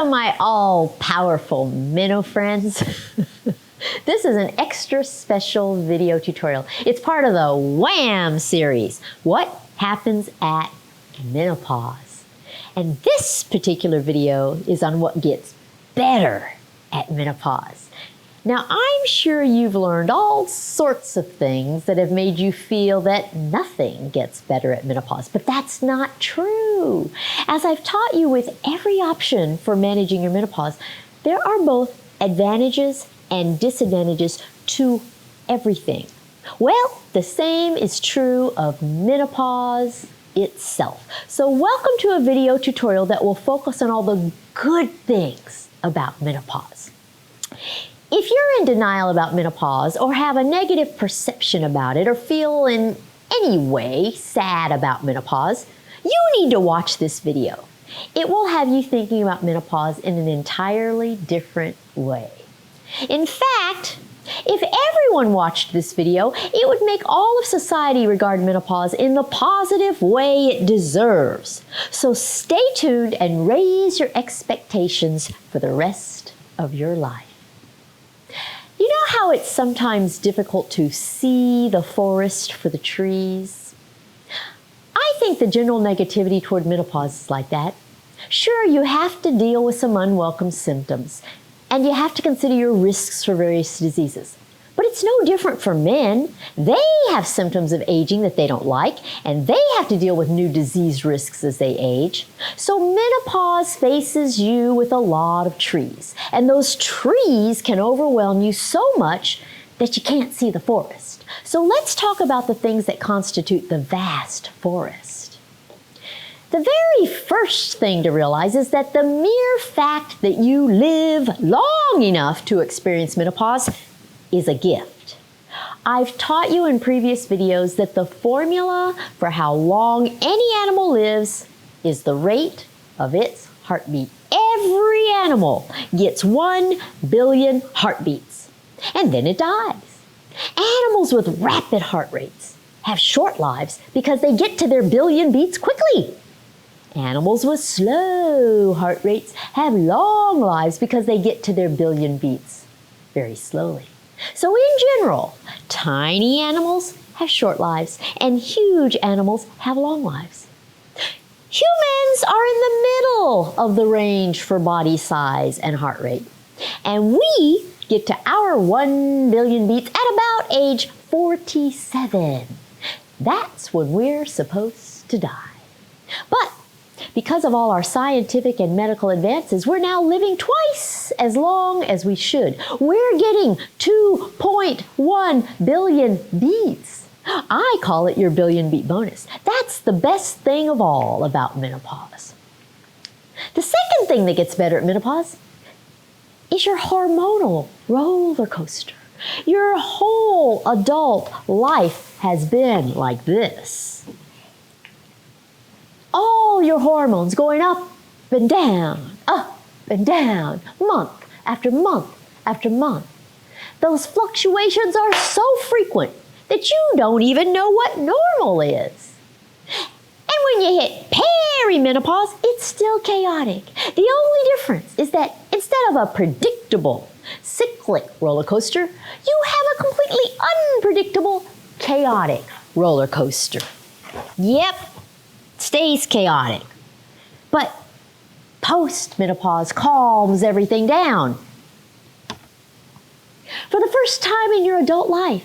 Welcome, my all-powerful minnow friends. This is an extra special video tutorial. It's part of the WHAM series, What Happens at Menopause. And this particular video is on what gets better at menopause. Now, I'm sure you've learned all sorts of things that have made you feel that nothing gets better at menopause, but that's not true. As I've taught you with every option for managing your menopause, there are both advantages and disadvantages to everything. Well, the same is true of menopause itself. So welcome to a video tutorial that will focus on all the good things about menopause. If you're in denial about menopause or have a negative perception about it or feel in any way sad about menopause, you need to watch this video. It will have you thinking about menopause in an entirely different way. In fact, if everyone watched this video, it would make all of society regard menopause in the positive way it deserves. So stay tuned and raise your expectations for the rest of your life. You know how it's sometimes difficult to see the forest for the trees? I think the general negativity toward menopause is like that. Sure, you have to deal with some unwelcome symptoms, and you have to consider your risks for various diseases. But it's no different for men. They have symptoms of aging that they don't like, and they have to deal with new disease risks as they age. So menopause faces you with a lot of trees, and those trees can overwhelm you so much that you can't see the forest. So let's talk about the things that constitute the vast forest. The very first thing to realize is that the mere fact that you live long enough to experience menopause is a gift. I've taught you in previous videos that the formula for how long any animal lives is the rate of its heartbeat. Every animal gets 1 billion heartbeats, and then it dies. Animals with rapid heart rates have short lives because they get to their billion beats quickly. Animals with slow heart rates have long lives because they get to their billion beats very slowly. So in general, tiny animals have short lives and huge animals have long lives. Humans are in the middle of the range for body size and heart rate. And we get to our 1 billion beats at about age 47. That's when we're supposed to die. But because of all our scientific and medical advances, we're now living twice as long as we should. We're getting 2.1 billion beats. I call it your billion beat bonus. That's the best thing of all about menopause. The second thing that gets better at menopause is your hormonal roller coaster. Your whole adult life has been like this. All your hormones going up and down, month after month after month. Those fluctuations are so frequent that you don't even know what normal is. And when you hit perimenopause, it's still chaotic. The only difference is that instead of a predictable, cyclic roller coaster, you have a completely unpredictable, chaotic roller coaster. Yep. Stays chaotic. But post-menopause calms everything down. For the first time in your adult life,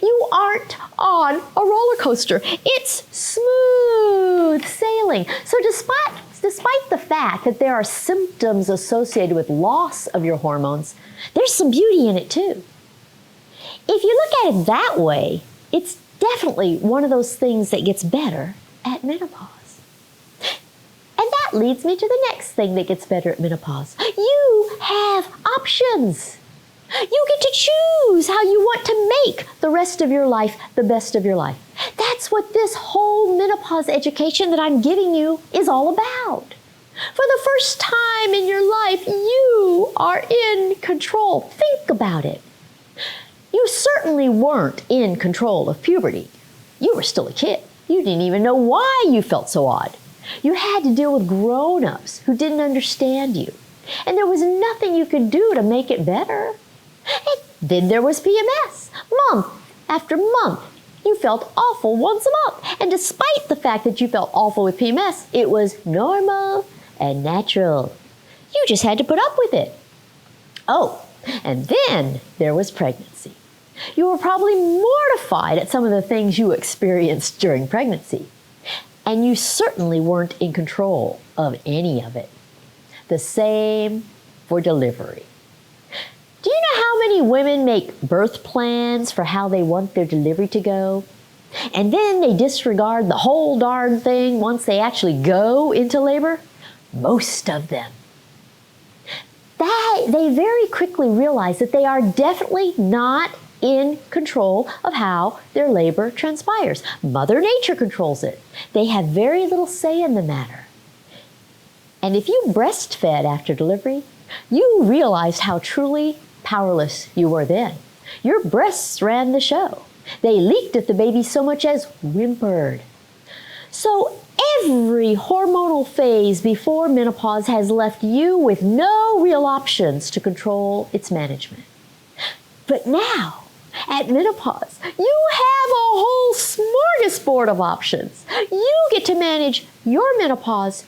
you aren't on a roller coaster. It's smooth sailing. So despite the fact that there are symptoms associated with loss of your hormones, there's some beauty in it too. If you look at it that way, it's definitely one of those things that gets better at menopause. And that leads me to the next thing that gets better at menopause. You have options. You get to choose how you want to make the rest of your life the best of your life. That's what this whole menopause education that I'm giving you is all about. For the first time in your life, you are in control. Think about it. You certainly weren't in control of puberty. You were still a kid. You didn't even know why you felt so odd. You had to deal with grown-ups who didn't understand you. and there was nothing you could do to make it better. And then there was PMS. Month after month, you felt awful once a month. And despite the fact that you felt awful with PMS, it was normal and natural. You just had to put up with it. Oh, and then there was pregnancy. You were probably mortified at some of the things you experienced during pregnancy. And you certainly weren't in control of any of it. The same for delivery. Do you know how many women make birth plans for how they want their delivery to go? And then they disregard the whole darn thing once they actually go into labor? Most of them. They very quickly realize that they are definitely not in control of how their labor transpires. Mother Nature controls it. They have very little say in the matter. And if you breastfed after delivery, you realized how truly powerless you were then. Your breasts ran the show. They leaked if the baby so much as whimpered. So every hormonal phase before menopause has left you with no real options to control its management. But now, at menopause, you have a whole smorgasbord of options. You get to manage your menopause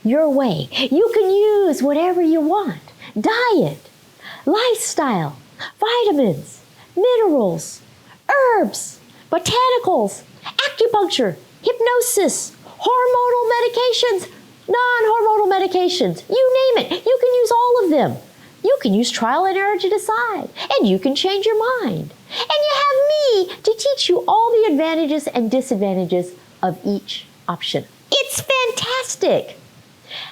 your way. You can use whatever you want. Diet, lifestyle, vitamins, minerals, herbs, botanicals, acupuncture, hypnosis, hormonal medications, non-hormonal medications, you name it. You can use all of them. You can use trial and error to decide, and you can change your mind. And you have me to teach you all the advantages and disadvantages of each option. It's fantastic.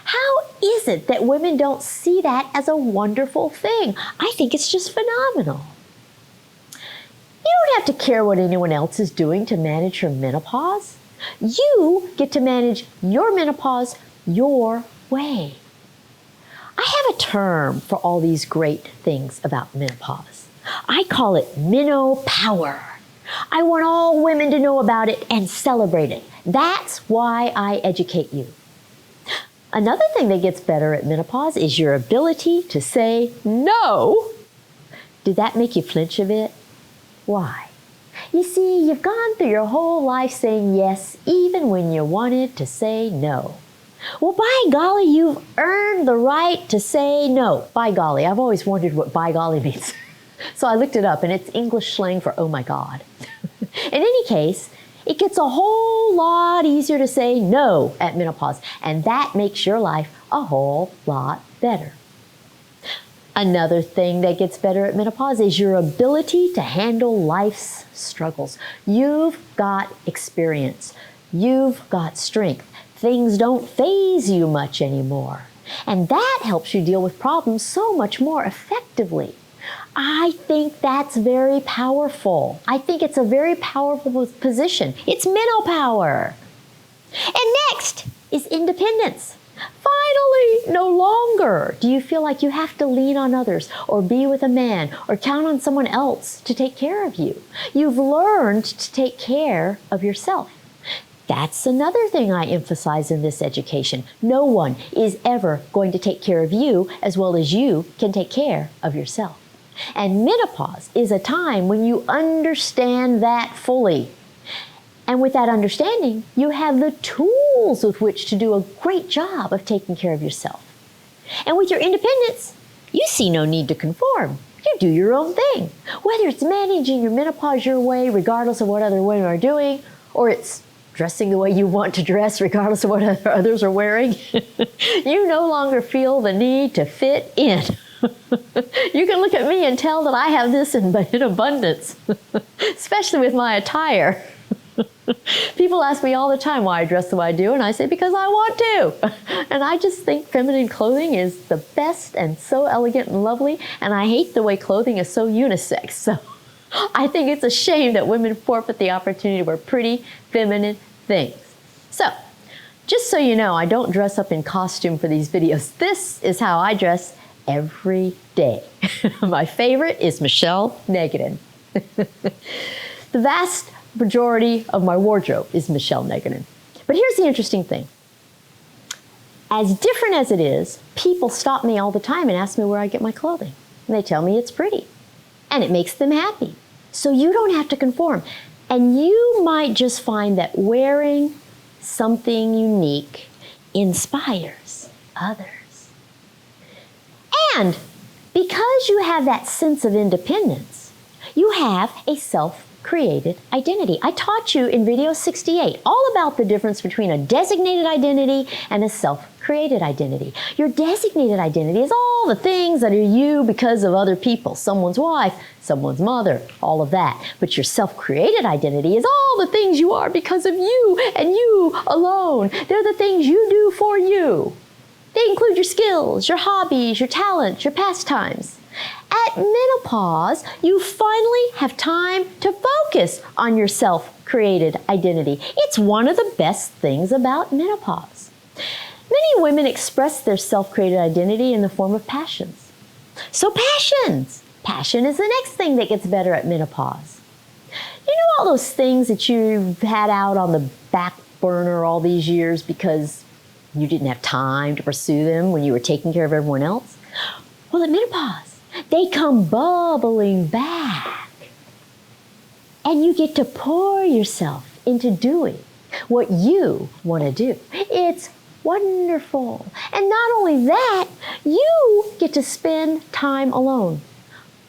How is it that women don't see that as a wonderful thing? I think it's just phenomenal. You don't have to care what anyone else is doing to manage your menopause. You get to manage your menopause your way. I have a term for all these great things about menopause. I call it Menopower. I want all women to know about it and celebrate it. That's why I educate you. Another thing that gets better at menopause is your ability to say no. Did that make you flinch a bit? Why? You see, you've gone through your whole life saying yes, even when you wanted to say no. Well, by golly, you've earned the right to say no. By golly, I've always wondered what by golly means. So I looked it up, and it's English slang for oh my God. In any case, it gets a whole lot easier to say no at menopause, and that makes your life a whole lot better. Another thing that gets better at menopause is your ability to handle life's struggles. You've got experience. You've got strength. Things don't faze you much anymore. And that helps you deal with problems so much more effectively. I think that's very powerful. I think it's a very powerful position. It's Menopower. And next is independence. Finally, no longer do you feel like you have to lean on others or be with a man or count on someone else to take care of you. You've learned to take care of yourself. That's another thing I emphasize in this education. No one is ever going to take care of you as well as you can take care of yourself. And menopause is a time when you understand that fully. And with that understanding, you have the tools with which to do a great job of taking care of yourself. And with your independence, you see no need to conform. You do your own thing. Whether it's managing your menopause your way, regardless of what other women are doing, or it's dressing the way you want to dress, regardless of what others are wearing, you no longer feel the need to fit in. You can look at me and tell that I have this in abundance, especially with my attire. People ask me all the time why I dress the way I do, and I say because I want to. And I just think feminine clothing is the best and so elegant and lovely, and I hate the way clothing is so unisex. So I think it's a shame that women forfeit the opportunity to wear pretty, feminine things. So, just so you know, I don't dress up in costume for these videos. This is how I dress every day. My favorite is Michelle Negative. The vast majority of my wardrobe is Michelle Negative. But here's the interesting thing. As different as it is, people stop me all the time and ask me where I get my clothing. And they tell me it's pretty. And it makes them happy. So you don't have to conform. And you might just find that wearing something unique inspires others. And because you have that sense of independence, you have a self-created identity. I taught you in video 68 all about the difference between a designated identity and a self-created identity. Your designated identity is all the things that are you because of other people, someone's wife, someone's mother, all of that. But your self-created identity is all the things you are because of you and you alone. They're the things you do for you. They include your skills, your hobbies, your talents, your pastimes. At menopause, you finally have time to focus on your self-created identity. It's one of the best things about menopause. Many women express their self-created identity in the form of passions. So passions. Passion is the next thing that gets better at menopause. You know all those things that you've had out on the back burner all these years because you didn't have time to pursue them when you were taking care of everyone else? Well, at menopause, they come bubbling back. And you get to pour yourself into doing what you want to do. It's wonderful. And not only that, you get to spend time alone.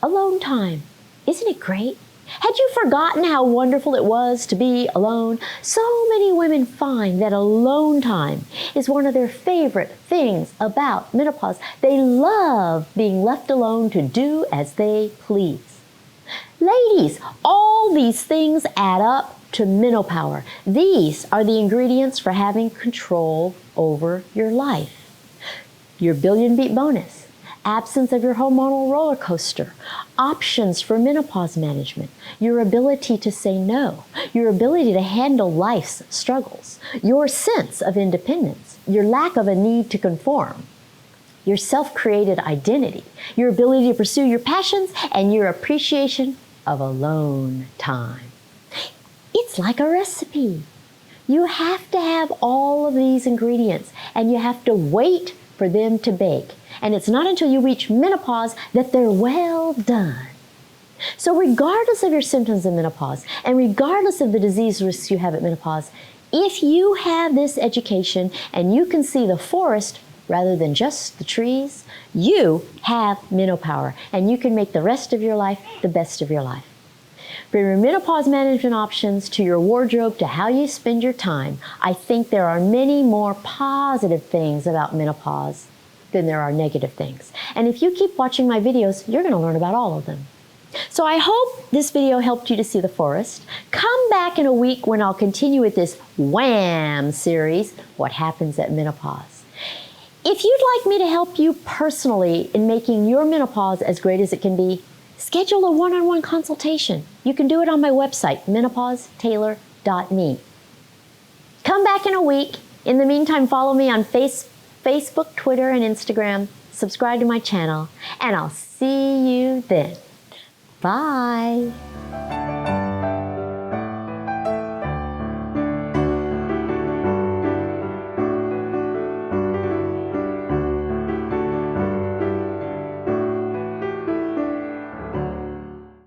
Alone time. Isn't it great? Had you forgotten how wonderful it was to be alone? So many women find that alone time is one of their favorite things about menopause. They love being left alone to do as they please. Ladies, all these things add up to menopower. These are the ingredients for having control over your life. Your billion beat bonus. Absence of your hormonal roller coaster, options for menopause management, your ability to say no, your ability to handle life's struggles, your sense of independence, your lack of a need to conform, your self-created identity, your ability to pursue your passions, and your appreciation of alone time. It's like a recipe. You have to have all of these ingredients, and you have to wait for them to bake. And it's not until you reach menopause that they're well done. So regardless of your symptoms in menopause, and regardless of the disease risks you have at menopause, if you have this education and you can see the forest rather than just the trees, you have menopower, and you can make the rest of your life the best of your life. From your menopause management options to your wardrobe to how you spend your time, I think there are many more positive things about menopause than there are negative things. And if you keep watching my videos, you're going to learn about all of them. So I hope this video helped you to see the forest. Come back in a week when I'll continue with this WHAM series, What Happens at Menopause. If you'd like me to help you personally in making your menopause as great as it can be, schedule a one-on-one consultation. You can do it on my website, menopausetailor.me. Come back in a week. In the meantime, follow me on Facebook, Twitter, and Instagram. Subscribe to my channel, and I'll see you then. Bye.